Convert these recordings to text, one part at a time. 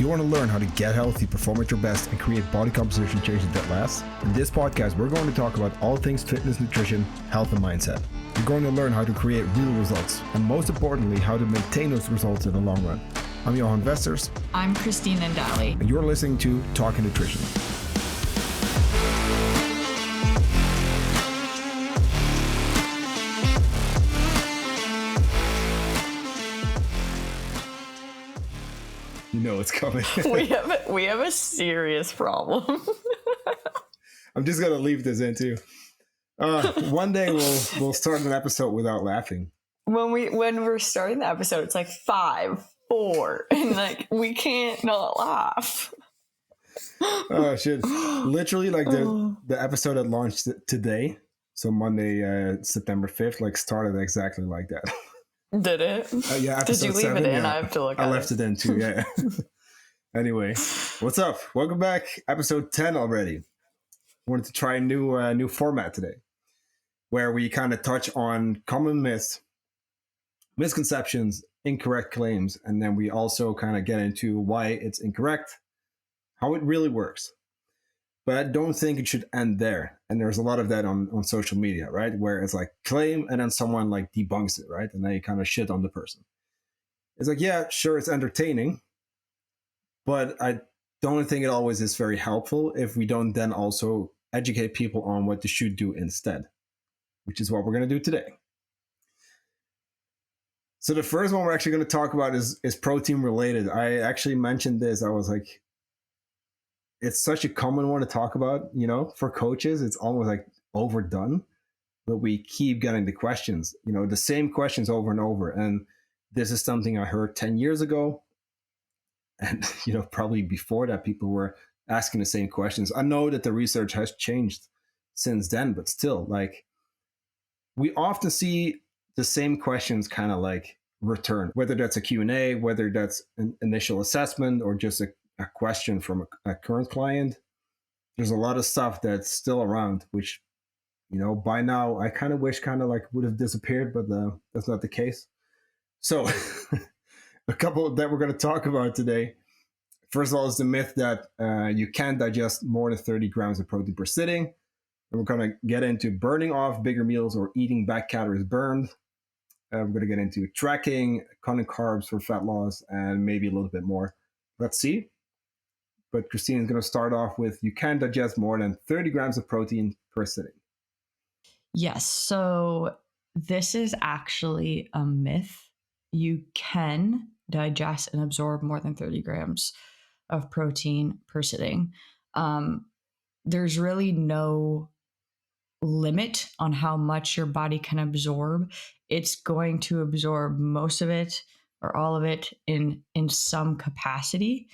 Do you want to learn how to get healthy, perform at your best, and create body composition changes that last? In this podcast, we're going to talk about all things fitness, nutrition, health, and mindset. You're going to learn how to create real results, and most importantly, how to maintain those results in the long run. I'm Johan. I'm Kristine and Johan. And you're listening to Talking Nutrition. You know it's coming. we have a serious problem. I'm just gonna leave this in too. One day we'll start an episode without laughing. When we're starting the episode, it's like 5, 4, and like we can't not laugh. Oh shit! Literally, like the episode that launched today, so Monday, September 5th, like started exactly like that. Did it? Yeah. Did you leave 7, it in? yeah. I have to look at it. I left it in too. Yeah. Anyway, what's up? Welcome back. Episode 10 already. Wanted to try a new format today, where we kind of touch on common myths, misconceptions, incorrect claims, and then we also kind of get into why it's incorrect, how it really works. But I don't think it should end there. And there's a lot of that on social media, right? Where it's like claim and then someone like debunks it, right? And they kind of shit on the person. It's like, yeah, sure, it's entertaining, but I don't think it always is very helpful if we don't then also educate people on what they should do instead, which is what we're going to do today. So the first one we're actually going to talk about is protein related. I actually mentioned this. I was like, it's such a common one to talk about, you know, for coaches. It's almost like overdone, but we keep getting the questions, you know, the same questions over and over. And this is something I heard 10 years ago. And, you know, probably before that, people were asking the same questions. I know that the research has changed since then, but still, like, we often see the same questions kind of like return, whether that's a Q&A, whether that's an initial assessment or just a question from a current client. There's a lot of stuff that's still around, which, you know, by now I kind of wish like would have disappeared, but that's not the case. So a couple that we're going to talk about today. First of all, is the myth that you can't digest more than 30 grams of protein per sitting. And we're going to get into burning off bigger meals or eating back calories burned. We're going to get into tracking, counting carbs for fat loss, and maybe a little bit more. Let's see. But Kristine is going to start off with, you can't digest more than 30 grams of protein per sitting. Yes. So this is actually a myth. You can digest and absorb more than 30 grams of protein per sitting. There's really no limit on how much your body can absorb. It's going to absorb most of it or all of it in some capacity.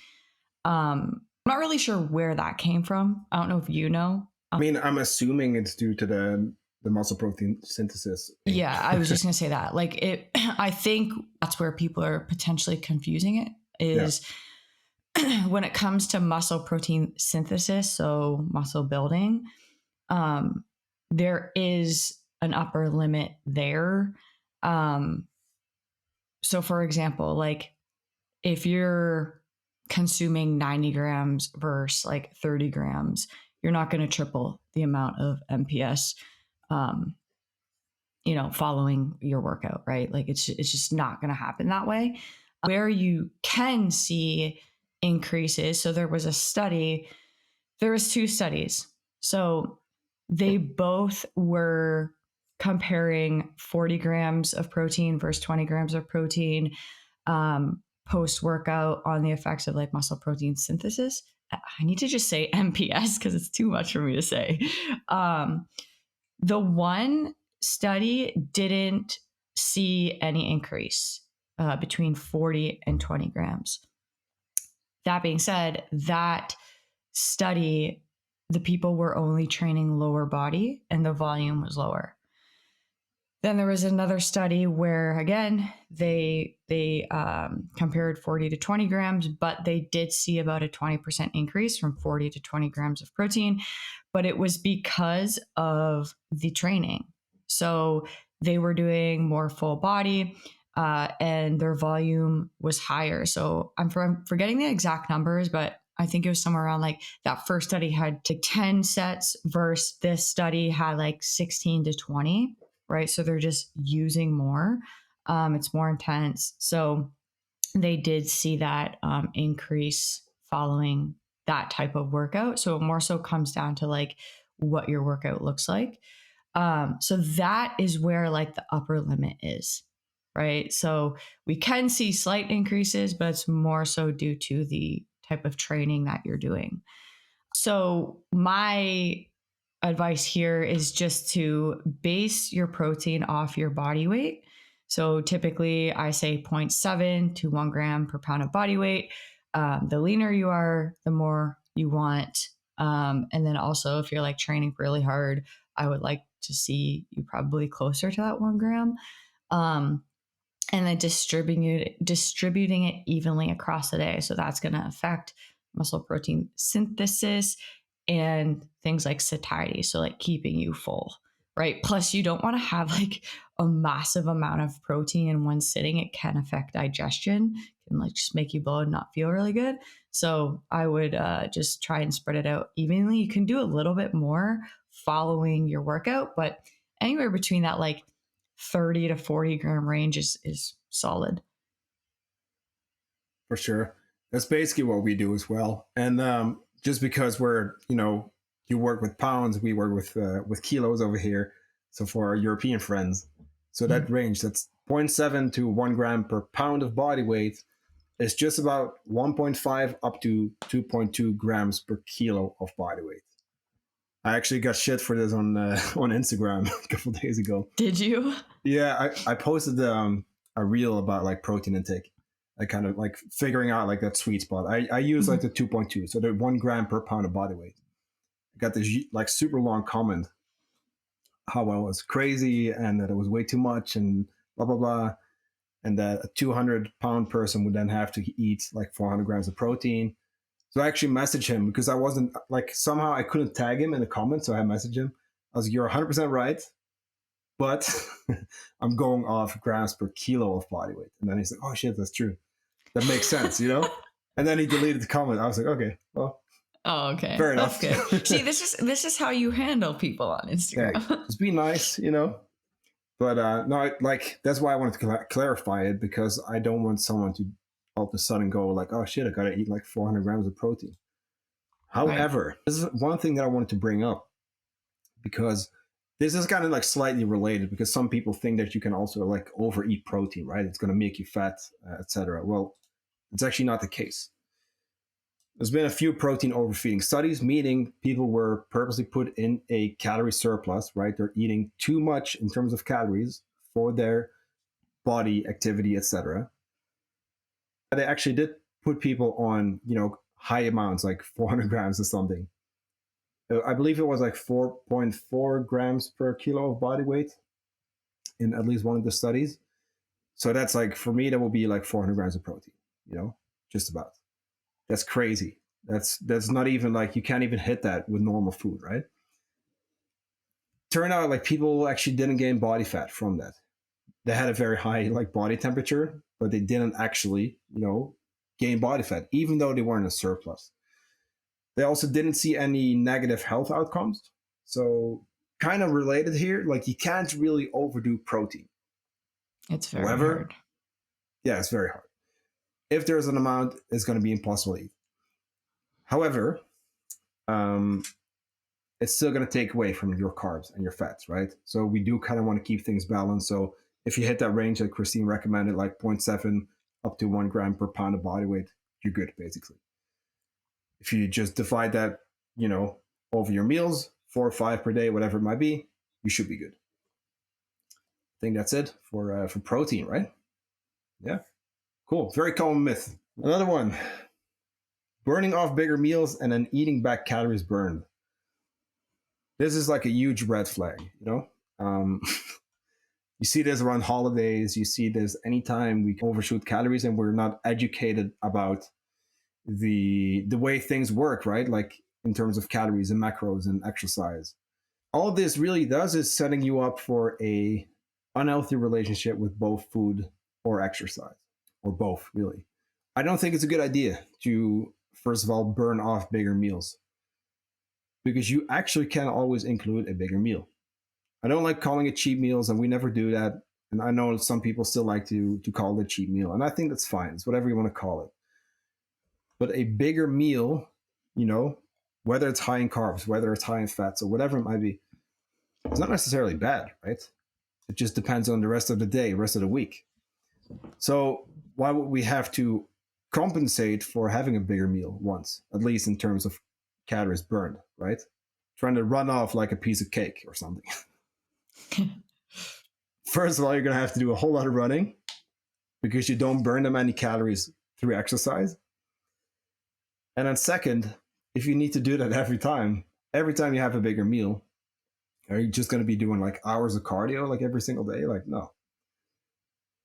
I'm not really sure where that came from. I don't know if you know. I mean, I'm assuming it's due to the muscle protein synthesis. Yeah, I was just going to say that. Like I think that's where people are potentially confusing it is when it comes to muscle protein synthesis, so muscle building, there is an upper limit there. So for example, like if you're consuming 90 grams versus like 30 grams, you're not going to triple the amount of MPS, you know, following your workout, right? Like it's just not going to happen that way. Where you can see increases. So there was 2 studies. So they both were comparing 40 grams of protein versus 20 grams of protein, post-workout on the effects of like muscle protein synthesis. I need to just say MPS because it's too much for me to say. The one study didn't see any increase between 40 and 20 grams. That being said, that study, the people were only training lower body and the volume was lower. Then there was another study where, again, they compared 40 to 20 grams, but they did see about a 20% increase from 40 to 20 grams of protein. But it was because of the training. So they were doing more full body. and their volume was higher. So I'm forgetting the exact numbers, but I think it was somewhere around like that first study had 10 sets versus this study had like 16 to 20, right? So they're just using more. It's more intense. So they did see that increase following that type of workout. So it more so comes down to like what your workout looks like. So that is where like the upper limit is, right? So we can see slight increases, but it's more so due to the type of training that you're doing. So my advice here is just to base your protein off your body weight. So typically I say 0.7 to 1 gram per pound of body weight. The leaner you are, the more you want. And then also if you're like training really hard, I would like to see you probably closer to that 1 gram. And then distributing it evenly across the day. So that's going to affect muscle protein synthesis and things like satiety. So like keeping you full, right? Plus you don't want to have like a massive amount of protein in one sitting. It can affect digestion, can like just make you bloat and not feel really good. So I would just try and spread it out evenly. You can do a little bit more following your workout, but anywhere between that like 30 to 40 gram range is solid. For sure. That's basically what we do as well. And just because we're, you work with pounds, we work with kilos over here. So for our European friends, so that range, that's 0.7 to 1 gram per pound of body weight, is just about 1.5 up to 2.2 grams per kilo of body weight. I actually got shit for this on Instagram a couple of days ago. Did you? Yeah, I posted a reel about like protein intake. I kind of like figuring out like that sweet spot. I use like the 2.2, so the 1 gram per pound of body weight. I got this like super long comment how I was crazy and that it was way too much and blah blah blah, and that a 200-pound person would then have to eat like 400 grams of protein. So I actually messaged him because I wasn't like, somehow I couldn't tag him in the comments. So I messaged him. I was like, you're 100% right, but I'm going off grams per kilo of body weight. And then he's like, oh shit, that's true. That makes sense, And then he deleted the comment. I was like, okay, well, oh, okay, fair enough. That's good. See, this is how you handle people on Instagram. Yeah, just be nice, But no, like that's why I wanted to clarify it, because I don't want someone to all of a sudden go like, oh shit, I gotta eat like 400 grams of protein. However, This is one thing that I wanted to bring up, because this is kind of like slightly related, because some people think that you can also like overeat protein, right? It's going to make you fat, etc. Well, it's actually not the case. There's been a few protein overfeeding studies, meaning people were purposely put in a calorie surplus, right? They're eating too much in terms of calories for their body activity, etc. They actually did put people on, high amounts, like 400 grams or something. I believe it was like 4.4 grams per kilo of body weight in at least one of the studies. So that's like, for me, that will be like 400 grams of protein, just about. That's crazy. That's not even like, you can't even hit that with normal food, right? Turned out like people actually didn't gain body fat from that. They had a very high like body temperature, but they didn't actually, gain body fat, even though they weren't in a surplus. They also didn't see any negative health outcomes. So kind of related here, like you can't really overdo protein. It's very hard. Yeah, it's very hard. If there's an amount, it's going to be impossible to eat. However, it's still going to take away from your carbs and your fats, right? So we do kind of want to keep things balanced. So if you hit that range that Kristine recommended, like 0.7 up to 1 gram per pound of body weight, you're good, basically. If you just divide that, over your meals, 4 or 5 per day, whatever it might be, you should be good. I think that's it for protein, right? Yeah, cool. Very common myth. Another one: burning off bigger meals and then eating back calories burned. This is like a huge red flag, You see this around holidays. You see this anytime we overshoot calories and we're not educated about the way things work, right? Like in terms of calories and macros and exercise. All this really does is setting you up for a unhealthy relationship with both food or exercise, or both, really. I don't think it's a good idea to, first of all, burn off bigger meals, because you actually can always include a bigger meal. I don't like calling it cheat meals, and we never do that. And I know some people still like to call it a cheat meal, and I think that's fine. It's whatever you want to call it. But a bigger meal, you know, whether it's high in carbs, whether it's high in fats, or whatever it might be, it's not necessarily bad, right? It just depends on the rest of the day, rest of the week. So why would we have to compensate for having a bigger meal once, at least in terms of calories burned, right? Trying to run off like a piece of cake or something. First of all, you're going to have to do a whole lot of running because you don't burn that many calories through exercise. And then second, if you need to do that every time you have a bigger meal, are you just going to be doing like hours of cardio like every single day? Like, no.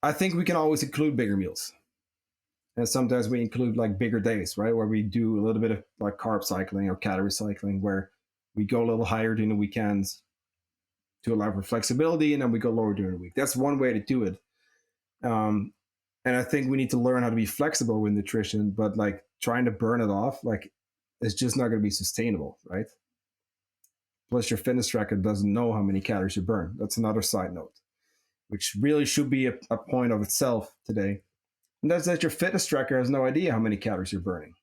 I think we can always include bigger meals. And sometimes we include like bigger days, right? Where we do a little bit of like carb cycling or calorie cycling, where we go a little higher during the weekends to allow for flexibility, and then we go lower during the week. That's one way to do it. And I think we need to learn how to be flexible with nutrition, but like trying to burn it off, like it's just not going to be sustainable, right? Plus, your fitness tracker doesn't know how many calories you burn. That's another side note, which really should be a point of itself today. And that's that your fitness tracker has no idea how many calories you're burning.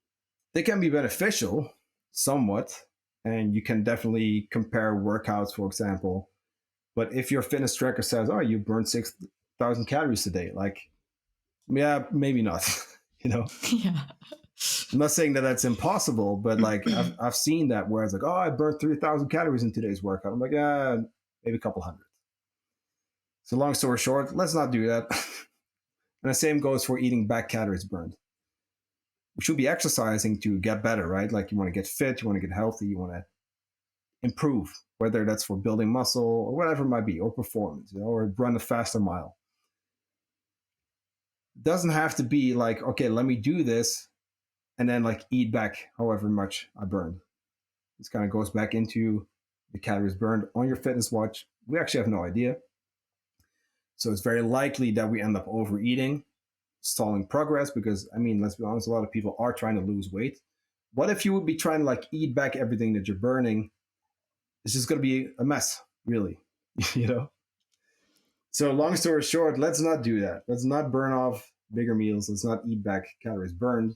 They can be beneficial somewhat, and you can definitely compare workouts, for example. But if your fitness tracker says, oh, you burned 6,000 calories a day, like, yeah, maybe not, you know? Yeah. I'm not saying that that's impossible, but like I've seen that where it's like, oh, I burned 3,000 calories in today's workout. I'm like, maybe a couple hundred. So long story short, let's not do that. And the same goes for eating back calories burned. We should be exercising to get better, right? Like you want to get fit, you want to get healthy, you want to improve, whether that's for building muscle or whatever it might be, or performance, you know, or run a faster mile. It doesn't have to be like, okay, let me do this and then like eat back however much I burned. This kind of goes back into the calories burned on your fitness watch. We actually have no idea. So it's very likely that we end up overeating, stalling progress, because I mean, let's be honest, a lot of people are trying to lose weight. What if you would be trying to like eat back everything that you're burning? It's just going to be a mess, really, you know? So long story short, let's not do that. Let's not burn off bigger meals. Let's not eat back calories burned.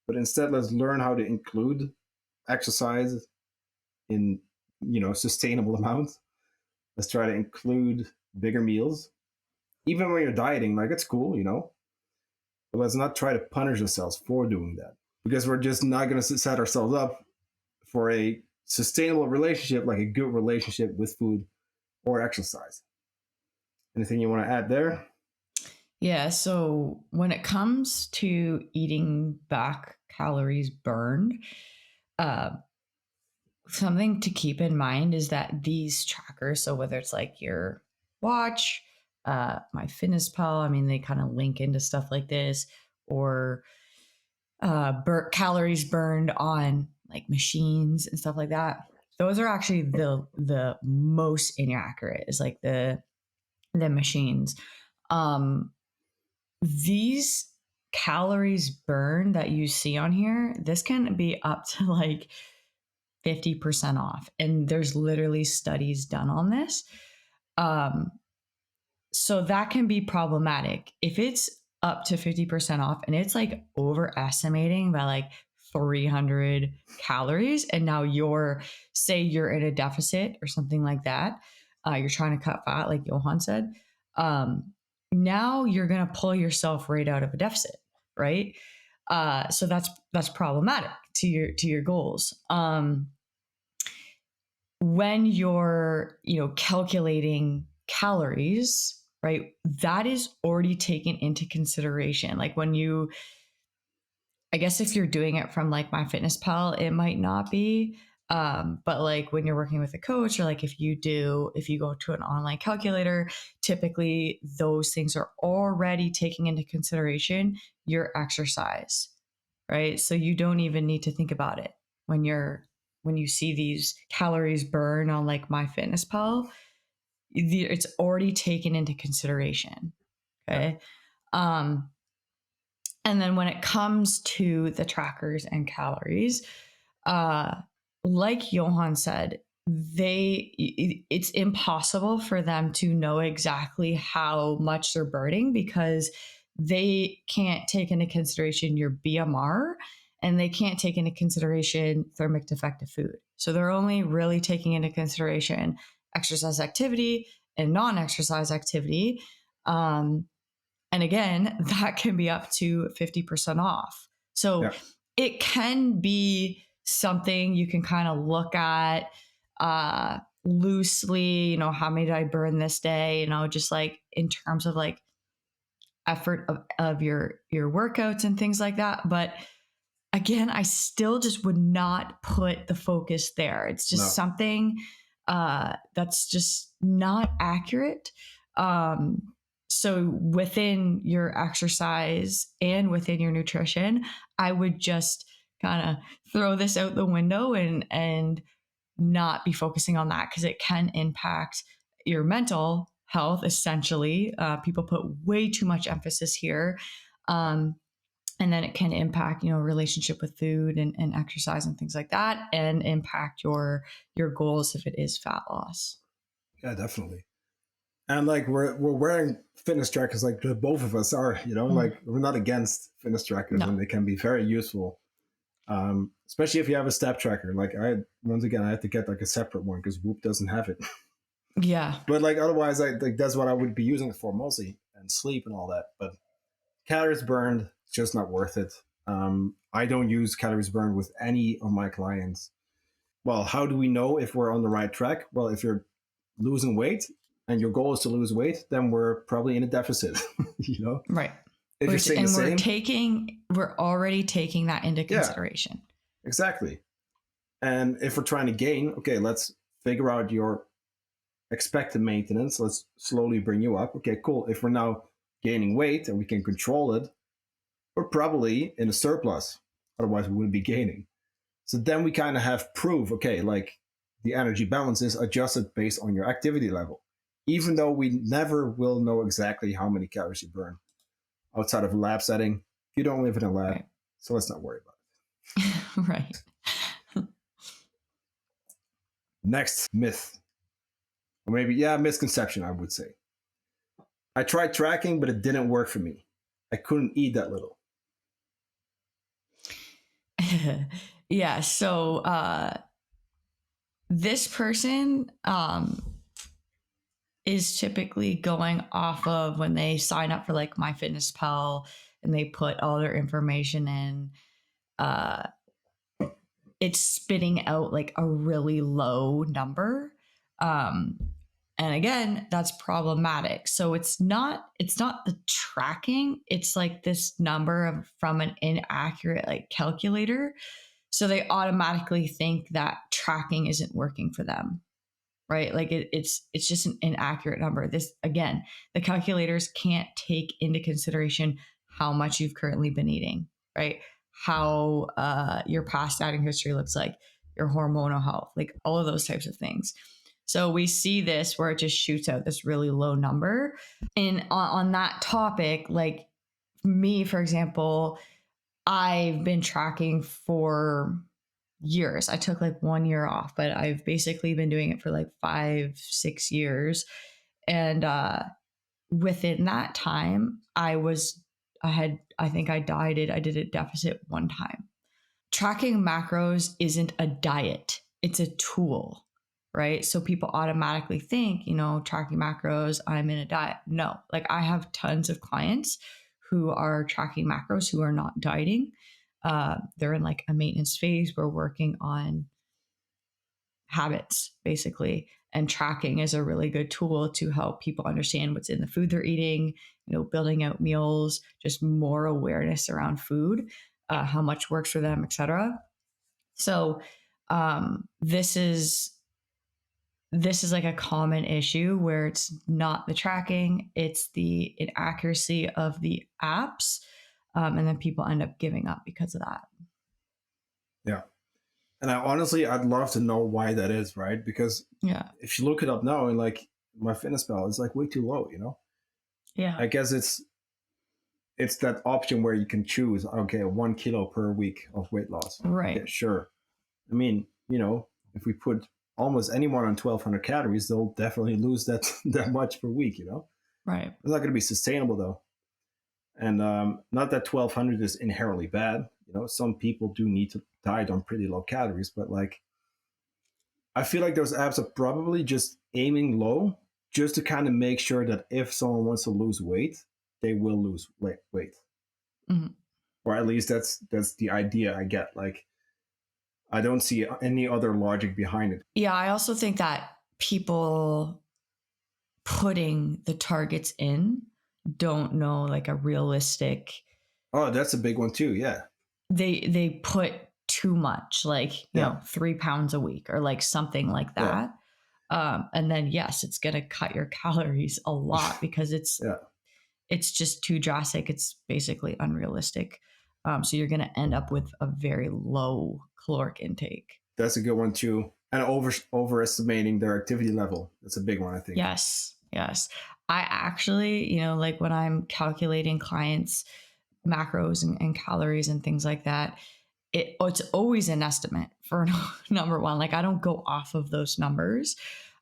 But instead, let's learn how to include exercise in, you know, sustainable amounts. Let's try to include bigger meals. Even when you're dieting, like it's cool, you know? But let's not try to punish ourselves for doing that, because we're just not going to set ourselves up for a sustainable relationship, like a good relationship with food or exercise. Anything you want to add there? Yeah. So when it comes to eating back calories burned, uh, something to keep in mind is that these trackers, so whether it's like your watch, my fitness pal, I mean, they kind of link into stuff like this, or calories burned on like machines and stuff like that. Those are actually the most inaccurate, is like the machines. Um, these calories burned that you see on here, this can be up to like 50% off. And there's literally studies done on this. Um, so that can be problematic. If it's up to 50% off and it's like overestimating by like 300 calories, and now say you're in a deficit or something like that, you're trying to cut fat, like Johan said, now you're going to pull yourself right out of a deficit, right? So that's problematic to your goals. When you're, calculating calories, right, that is already taken into consideration. Like I guess if you're doing it from like MyFitnessPal, it might not be. But like when you're working with a coach, or like if you go to an online calculator, typically those things are already taking into consideration your exercise, right? So you don't even need to think about it when you see these calories burn on like MyFitnessPal. It's already taken into consideration. Okay. And then when it comes to the trackers and calories, like Johan said, it's impossible for them to know exactly how much they're burning because they can't take into consideration your BMR and they can't take into consideration thermic defective food. So they're only really taking into consideration exercise activity and non-exercise activity. And again, that can be up to 50% off. So Yeah. it can be something you can kind of look at loosely, how many did I burn this day? Just like in terms of like effort of your workouts and things like that. But again, I still just would not put the focus there. It's just something that's just not accurate. So within your exercise and within your nutrition, I would just kind of throw this out the window and not be focusing on that because it can impact your mental health. Essentially, people put way too much emphasis here. And then it can impact, relationship with food and exercise and things like that, and impact your goals if it is fat loss. Yeah, definitely. And like we're wearing fitness trackers, like both of us are, like we're not against fitness trackers, and they can be very useful. Especially if you have a step tracker. Like I had to get like a separate one because Whoop doesn't have it. Yeah. But like otherwise, that's what I would be using it for mostly, and sleep and all that. But calories burned, it's just not worth it. I don't use calories burned with any of my clients. Well, how do we know if we're on the right track? Well, if you're losing weight and your goal is to lose weight, then we're probably in a deficit. Right. If you're staying the same, we're already taking that into consideration. Yeah, exactly. And if we're trying to gain, okay, let's figure out your expected maintenance. Let's slowly bring you up. Okay, cool. If we're now gaining weight and we can control it, we're probably in a surplus. Otherwise, we wouldn't be gaining. So then we kind of have proof, okay, like the energy balance is adjusted based on your activity level, even though we never will know exactly how many calories you burn outside of a lab setting. You don't live in a lab, so let's not worry about it. Right. Next myth, or maybe, misconception, I would say. I tried tracking, but it didn't work for me. I couldn't eat that little. Yeah. So this person is typically going off of when they sign up for like MyFitnessPal and they put all their information in. It's spitting out like a really low number. And again, that's problematic. So it's not the tracking, it's like this number from an inaccurate like calculator. So they automatically think that tracking isn't working for them. Right? Like it's just an inaccurate number. This again, the calculators can't take into consideration how much you've currently been eating, right? How your past dieting history looks like, your hormonal health, like all of those types of things. So we see this where it just shoots out this really low number. And on that topic, like me, for example, I've been tracking for years. I took like 1 year off, but I've basically been doing it for like 5-6 years. And within that time, I think I dieted. I did a deficit one time. Tracking macros isn't a diet, it's a tool, right? So people automatically think, tracking macros, I'm in a diet. No, like I have tons of clients who are tracking macros who are not dieting. They're in like a maintenance phase. We're working on habits basically, and tracking is a really good tool to help people understand what's in the food they're eating, building out meals, just more awareness around food, how much works for them, etc. So this is like a common issue where it's not the tracking, it's the inaccuracy of the apps, and then people end up giving up because of that. Yeah. And I'd love to know why that is, right? Because if you look it up now and like MyFitnessPal, it's like way too low, Yeah. I guess it's that option where you can choose, okay, 1 kilo per week of weight loss. Okay, Right. sure. I mean, if we put almost anyone on 1,200 calories, they'll definitely lose that that much per week. Right. It's not going to be sustainable though. And not that 1,200 is inherently bad. Some people do need to diet on pretty low calories, but like I feel like those apps are probably just aiming low just to kind of make sure that if someone wants to lose weight, they will lose weight. Mhm. Or at least that's the idea I get. Like I don't see any other logic behind it. Yeah, I also think that people putting the targets in don't know like a realistic, Oh, that's a big one too. Yeah. they put too much, like, Yeah. 3 pounds a week or like something like Yeah. that. And then yes, it's gonna cut your calories a lot because Yeah. it's just too drastic. It's basically unrealistic. So you're gonna end up with a very low caloric intake. That's a good one too. And overestimating their activity level. That's a big one, I think. Yes, yes. I actually, like when I'm calculating clients' macros and calories and things like that, it's always an estimate for number one. Like I don't go off of those numbers,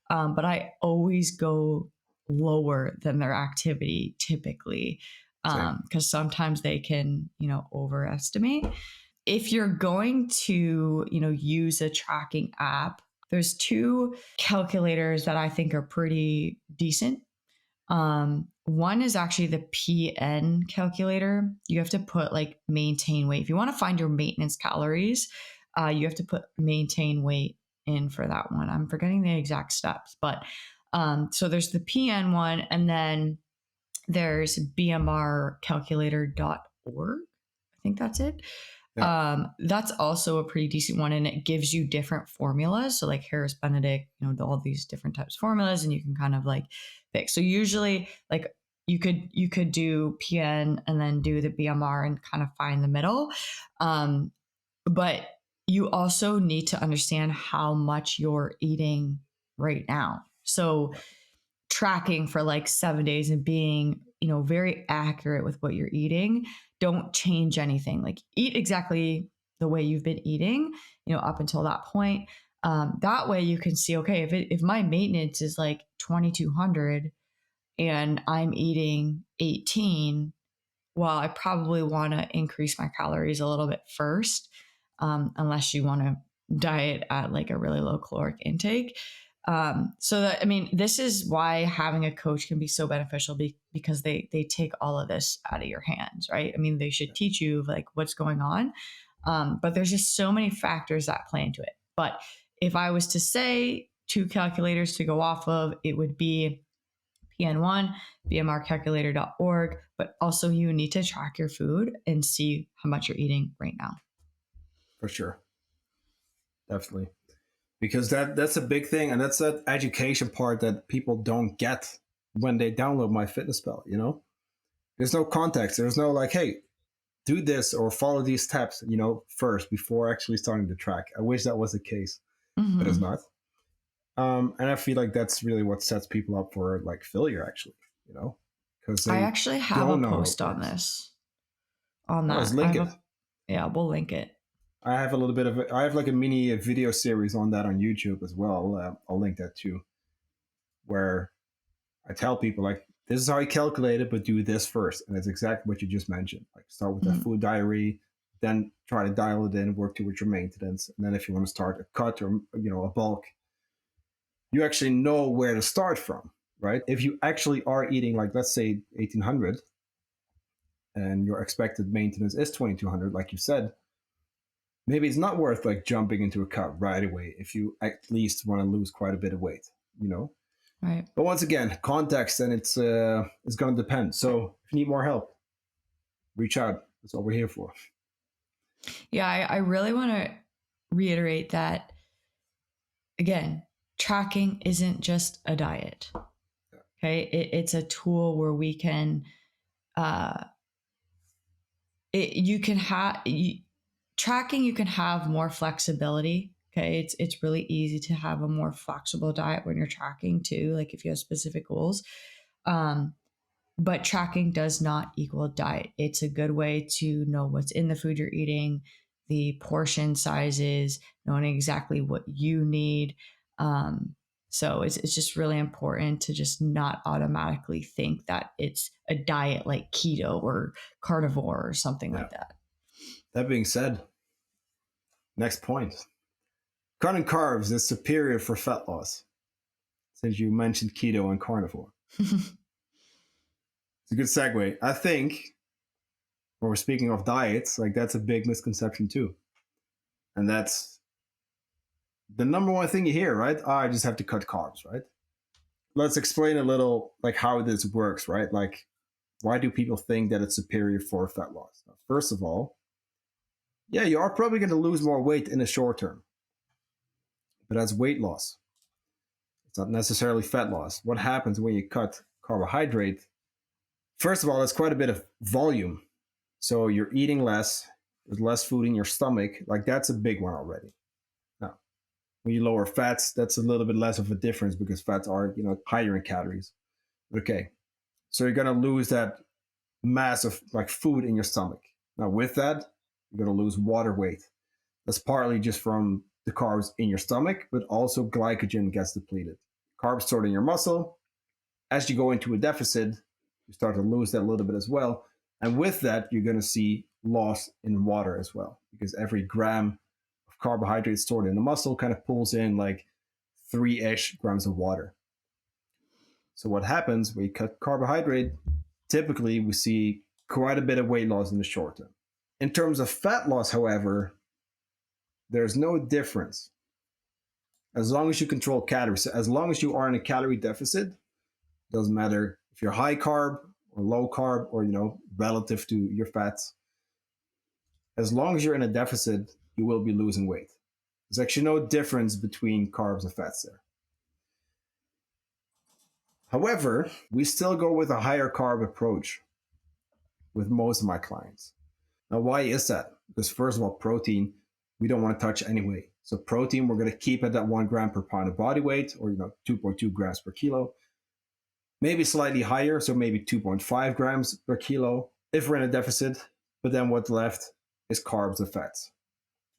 but I always go lower than their activity typically, Same. because sometimes they can, overestimate. If you're going to, use a tracking app, there's two calculators that I think are pretty decent. One is actually the PN calculator. You have to put like maintain weight. If you want to find your maintenance calories, you have to put maintain weight in for that one. I'm forgetting the exact steps, but so there's the PN one, and then there's bmrcalculator.org. I think that's it. Yeah. That's also a pretty decent one, and it gives you different formulas. So like Harris Benedict, all these different types of formulas, and you can kind of like pick. So usually, like you could do PN and then do the BMR and kind of find the middle. But you also need to understand how much you're eating right now. So tracking for like 7 days and being, very accurate with what you're eating. Don't change anything. Like eat exactly the way you've been eating, up until that point. That way you can see, okay, if my maintenance is like 2,200 and I'm eating 18, well, I probably want to increase my calories a little bit first, unless you want to diet at like a really low caloric intake. So that, I mean, this is why having a coach can be so beneficial because they take all of this out of your hands, right? I mean, they should teach you like what's going on. But there's just so many factors that play into it. But if I was to say two calculators to go off of, it would be PN1, bmrcalculator.org, but also you need to track your food and see how much you're eating right now. For sure. Definitely. Because that's a big thing, and that's that education part that people don't get when they download MyFitnessPal. There's no context. There's no like, hey, do this or follow these steps, first before actually starting to track. I wish that was the case, but it's not. And I feel like that's really what sets people up for like failure, actually, because I they actually have a don't know how it post on works. this, on Oh, let's that. link it. Yeah, we'll link it. I have a little bit of I have like a mini video series on that on YouTube as well. I'll link that too, where I tell people like this is how I calculate it, but do this first, and that's exactly what you just mentioned. Like start with that food diary, then try to dial it in, work towards your maintenance, and then if you want to start a cut or a bulk, you actually know where to start from, right? If you actually are eating like let's say 1,800, and your expected maintenance is 2,200, like you said, maybe it's not worth like jumping into a cut right away if you at least want to lose quite a bit of weight. Right. But once again, context, and it's going to depend. So if you need more help, reach out. That's what we're here for. Yeah, I really want to reiterate that again, tracking isn't just a diet. Okay. It's a tool where we can, you can have tracking, you can have more flexibility. Okay. It's really easy to have a more flexible diet when you're tracking too, like if you have specific goals. But tracking does not equal diet. It's a good way to know what's in the food you're eating, the portion sizes, knowing exactly what you need. So it's just really important to just not automatically think that it's a diet like keto or carnivore or something Yeah. like that. That being said, next point. Cutting carbs is superior for fat loss, since you mentioned keto and carnivore. It's a good segue. I think when we're speaking of diets, like that's a big misconception too. And that's the number one thing you hear, right? Oh, I just have to cut carbs, right? Let's explain a little like how this works, right? Like, why do people think that it's superior for fat loss? First of all, yeah, you are probably going to lose more weight in the short term, but that's weight loss. It's not necessarily fat loss. What happens when you cut carbohydrate? First of all, it's quite a bit of volume. So you're eating less, there's less food in your stomach. Like that's a big one already. Now, when you lower fats, that's a little bit less of a difference because fats are, higher in calories. Okay. So you're gonna lose that mass of like food in your stomach. Now with that, you're gonna lose water weight. That's partly just from the carbs in your stomach, but also glycogen gets depleted. Carbs stored in your muscle. As you go into a deficit, you start to lose that a little bit as well. And with that, you're going to see loss in water as well, because every gram of carbohydrate stored in the muscle kind of pulls in like 3-ish grams of water. So what happens when you cut carbohydrate? Typically, we see quite a bit of weight loss in the short term. In terms of fat loss, however, there's no difference. As long as you control calories, as long as you are in a calorie deficit, doesn't matter if you're high carb or low carb or, relative to your fats. As long as you're in a deficit, you will be losing weight. There's actually no difference between carbs and fats there. However, we still go with a higher carb approach with most of my clients. Now, why is that? Because first of all, protein, we don't want to touch anyway. So protein, we're going to keep at that 1 gram per pound of body weight, or 2.2 grams per kilo. Maybe slightly higher, so maybe 2.5 grams per kilo if we're in a deficit. But then what's left is carbs and fats.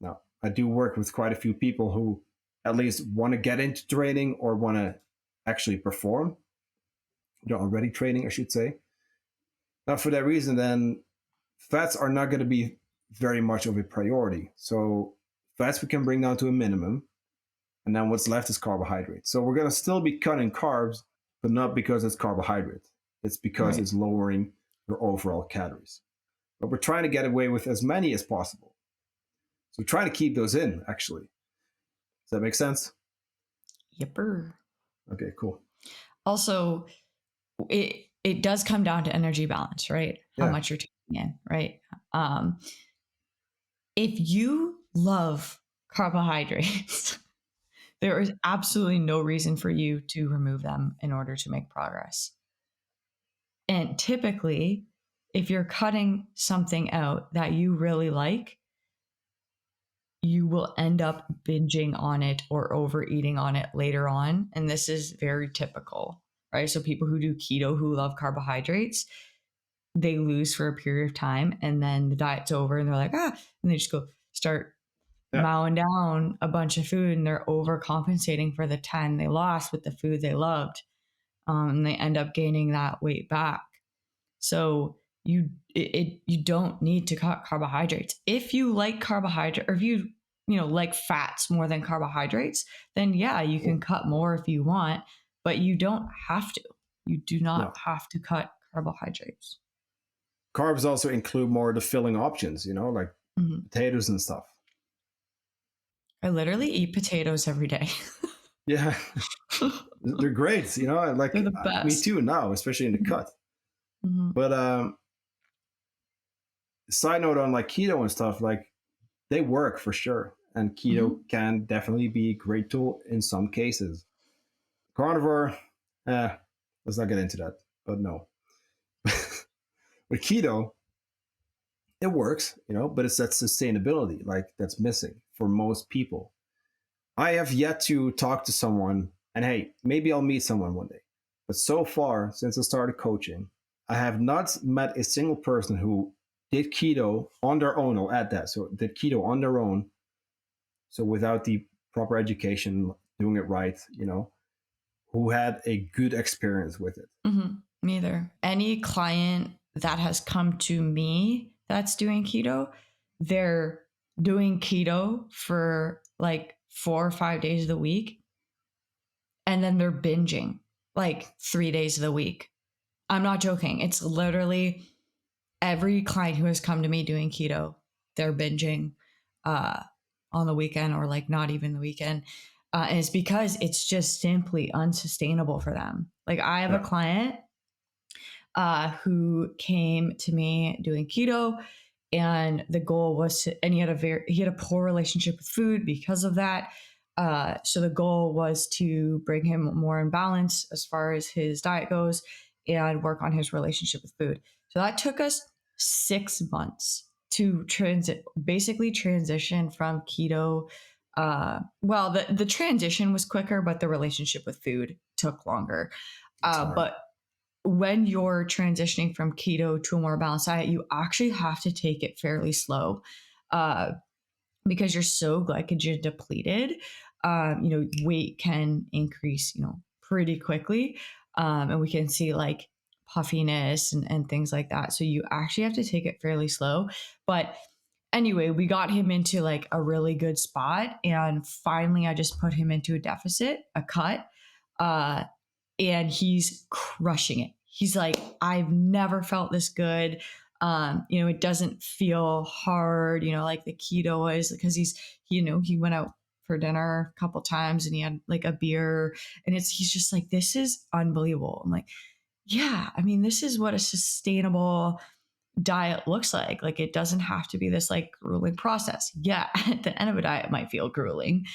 Now, I do work with quite a few people who at least want to get into training or want to actually perform. Already training, I should say. Now, for that reason, then fats are not going to be very much of a priority. So fats we can bring down to a minimum. And then what's left is carbohydrates. So we're going to still be cutting carbs, but not because it's carbohydrate. It's because it's lowering your overall calories. But we're trying to get away with as many as possible. So we're trying to keep those in, actually. Does that make sense? Yipper. Okay, cool. Also, it does come down to energy balance, right? How much you're taking in, right? If you love carbohydrates, there is absolutely no reason for you to remove them in order to make progress. And typically, if you're cutting something out that you really like, you will end up binging on it or overeating on it later on. And this is very typical, right? So people who do keto, who love carbohydrates, they lose for a period of time and then the diet's over and they're like, and they just go start mowing down a bunch of food and they're overcompensating for the 10 they lost with the food they loved. And they end up gaining that weight back. So you don't need to cut carbohydrates. If you like carbohydrate, or if you like fats more than carbohydrates, then yeah, you can cut more if you want, but you don't have to. You do not have to cut carbohydrates. Carbs also include more of the filling options, like potatoes and stuff. I literally eat potatoes every day. Yeah, they're great. Like they're the best. Me too now, especially in the cut. Mm-hmm. But side note on like keto and stuff, like they work for sure, and keto can definitely be a great tool in some cases. Carnivore, let's not get into that. But no, with keto, it works, but it's that sustainability like that's missing for most people. I have yet to talk to someone, and hey, maybe I'll meet someone one day. But so far, since I started coaching, I have not met a single person who did keto on their own. I'll add that. So did keto on their own. So without the proper education, doing it right, who had a good experience with it. Mm-hmm. Neither. Any client that has come to me that's doing keto, they're doing keto for like 4 or 5 days of the week, and then they're binging like 3 days of the week. I'm not joking. It's literally every client who has come to me doing keto, they're binging on the weekend, or like not even the weekend. And it's because it's just simply unsustainable for them. Like I have a client who came to me doing keto, and the goal was to, and he had a poor relationship with food because of that. So the goal was to bring him more in balance as far as his diet goes and work on his relationship with food. So that took us 6 months to basically transition from keto. Well, the transition was quicker, but the relationship with food took longer. But when you're transitioning from keto to a more balanced diet, you actually have to take it fairly slow because you're so glycogen depleted. Weight can increase, pretty quickly. And we can see like puffiness and things like that. So you actually have to take it fairly slow. But anyway, we got him into like a really good spot. And finally, I just put him into a cut. And he's crushing it. He's like, I've never felt this good. It doesn't feel hard, like the keto is, because he went out for dinner a couple times and he had like a beer, and he's just like, this is unbelievable. I'm like, yeah, I mean, this is what a sustainable diet looks like. Like, it doesn't have to be this like grueling process. Yeah, at the end of a diet, it might feel grueling.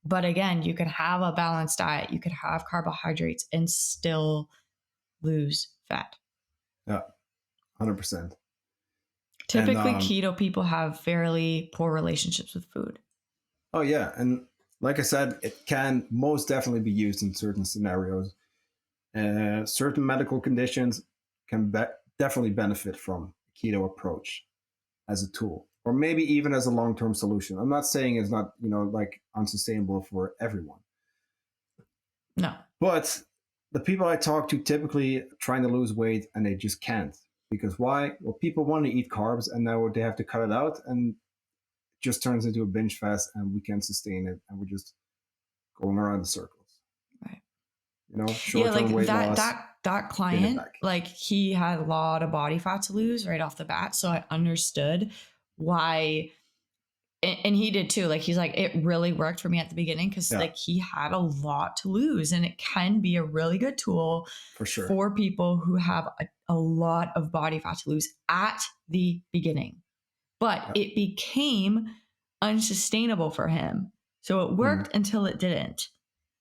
But again, you could have a balanced diet, you could have carbohydrates and still lose fat. Yeah, 100%. Typically, keto people have fairly poor relationships with food. Oh, yeah. And like I said, it can most definitely be used in certain scenarios. Certain medical conditions can definitely benefit from a keto approach as a tool, or maybe even as a long-term solution. I'm not saying it's not, like unsustainable for everyone. No. But the people I talk to typically trying to lose weight and they just can't. Because why? Well, people want to eat carbs and now they have to cut it out, and it just turns into a binge fast and we can't sustain it, and we're just going around in circles. Right. Short-term weight loss. That client, like, he had a lot of body fat to lose right off the bat. So I understood why. And he did too. Like, he's like, it really worked for me at the beginning because like he had a lot to lose, and it can be a really good tool for sure for people who have a lot of body fat to lose at the beginning. But it became unsustainable for him. So it worked until it didn't.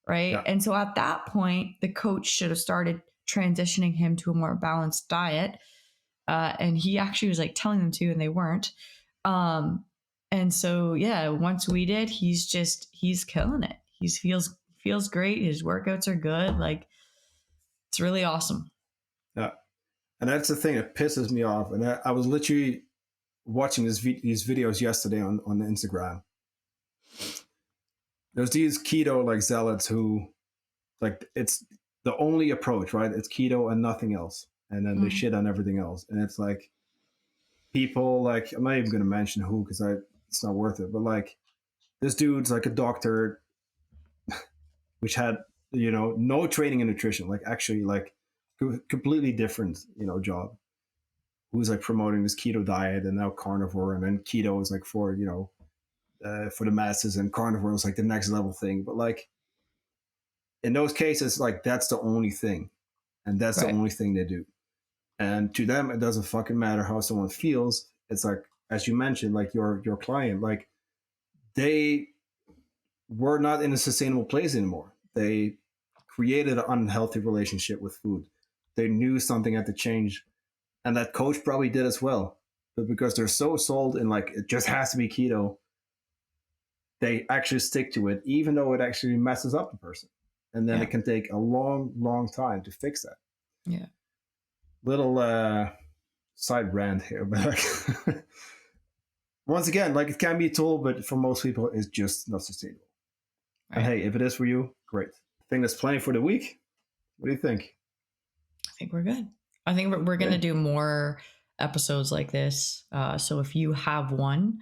Right. Yeah. And so at that point, the coach should have started transitioning him to a more balanced diet. And he actually was like telling them to, and they weren't. And so, yeah, once we did, he's killing it. He feels great. His workouts are good. Like, it's really awesome. Yeah. And that's the thing that pisses me off. And I was literally watching these videos yesterday on Instagram. There's these keto like zealots who, like, it's the only approach, right? It's keto and nothing else. And then they shit on everything else. And it's like, people like, I'm not even going to mention who, because it's not worth it. But like, this dude's like a doctor, which had, no training in nutrition, like actually like completely different, job. Who's like promoting this keto diet and now carnivore, and then keto is like for, for the masses, and carnivore is like the next level thing. But like, in those cases, like, that's the only thing, and that's the only thing they do. And to them, it doesn't fucking matter how someone feels. It's like, as you mentioned, like your client, like, they were not in a sustainable place anymore. They created an unhealthy relationship with food. They knew something had to change, and that coach probably did as well. But because they're so sold in like, it just has to be keto, they actually stick to it, even though it actually messes up the person. And then it can take a long, long time to fix that. Yeah. little side rant here, but like, once again, like it can be a tool, but for most people, it's just not sustainable. Right. And hey, if it is for you, great. I think that's plenty for the week. What do you think? I think we're good. I think we're going to do more episodes like this. So if you have one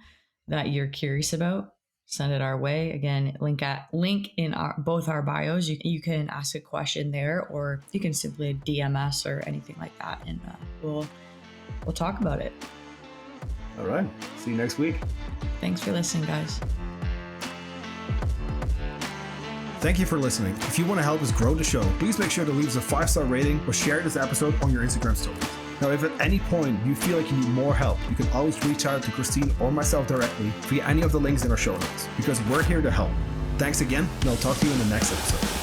that you're curious about, send it our way. Again, link in both our bios. You can ask a question there, or you can simply DM us or anything like that, and we'll talk about it. All right. See you next week. Thanks for listening, guys. Thank you for listening. If you want to help us grow the show, please make sure to leave us a 5-star rating or share this episode on your Instagram stories. Now, if at any point you feel like you need more help, you can always reach out to Kristine or myself directly via any of the links in our show notes, because we're here to help. Thanks again, and I'll talk to you in the next episode.